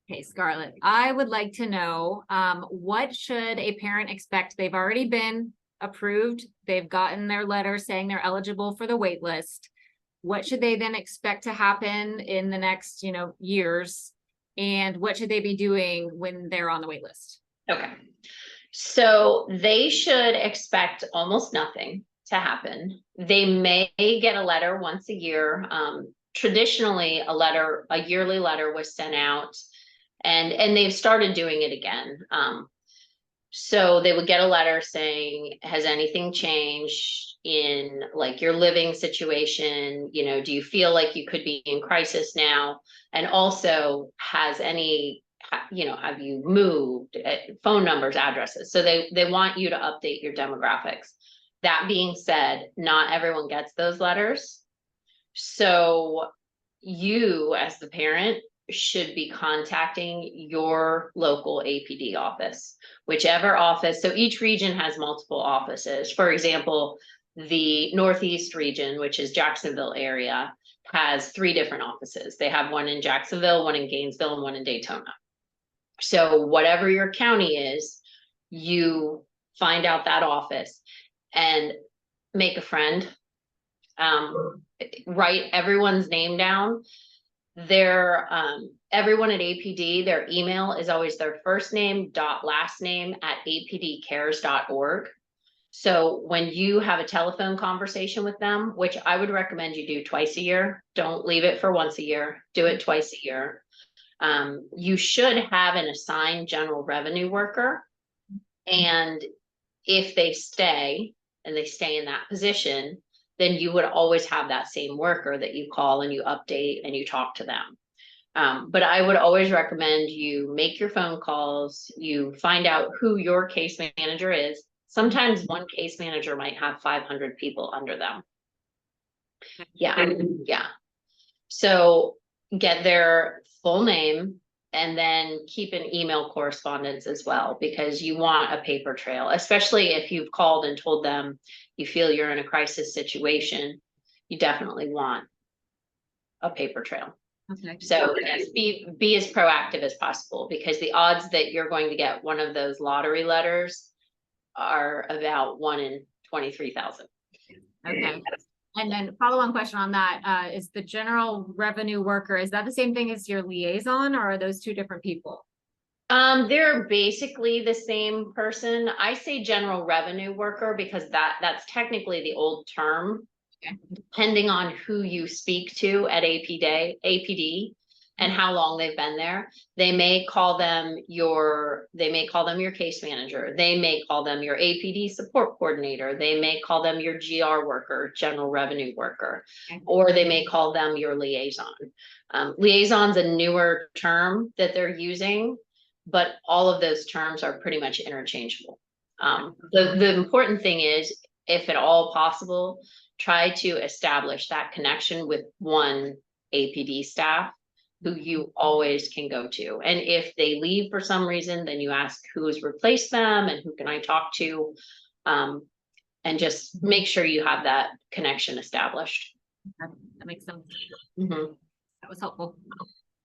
Okay, Scarlett, I would like to know, what should a parent expect? They've already been approved. They've gotten their letter saying they're eligible for the wait list. What should they then expect to happen in the next, years? And what should they be doing when they're on the wait list? Okay. So they should expect almost nothing to happen. They may get a letter once a year. Traditionally, a yearly letter was sent out, and they've started doing it again. So they would get a letter saying, has anything changed in like your living situation? Do you feel like you could be in crisis now? And also, have you moved? Phone numbers, addresses. So they want you to update your demographics. That being said, not everyone gets those letters. So you, as the parent, should be contacting your local APD office, whichever office. So each region has multiple offices. For example, the Northeast region, which is Jacksonville area, has 3 different offices. They have one in Jacksonville, one in Gainesville, and one in Daytona. So whatever your county is, you find out that office and make a friend. Write everyone's name down. Everyone at APD, their email is always their first name dot last name at apdcares.org. So when you have a telephone conversation with them, which I would recommend you do twice a year, don't leave it for once a year, do it twice a year. You should have an assigned general revenue worker. And if they stay in that position, then you would always have that same worker that you call and you update and you talk to them. But I would always recommend you make your phone calls, you find out who your case manager is. Sometimes one case manager might have 500 people under them. Yeah. So get their full name and then keep an email correspondence as well, because you want a paper trail, especially if you've called and told them you feel you're in a crisis situation. You definitely want a paper trail. Okay. So yes, be as proactive as possible, because the odds that you're going to get one of those lottery letters are about 1 in 23,000. Okay. And then follow-on question on that, is the general revenue worker, is that the same thing as your liaison, or are those 2 different people? They're basically the same person. I say general revenue worker because that's technically the old term. Okay. Depending on who you speak to at APD and how long they've been there, they may call them your case manager. They may call them your APD support coordinator. They may call them your GR worker, general revenue worker, Okay. or they may call them your liaison. Liaison's a newer term that they're using, but all of those terms are pretty much interchangeable. The important thing is, if at all possible, try to establish that connection with one APD staff who you always can go to. And if they leave for some reason, then you ask who's replaced them and who can I talk to, and just make sure you have that connection established. That makes sense. Mm-hmm. That was helpful.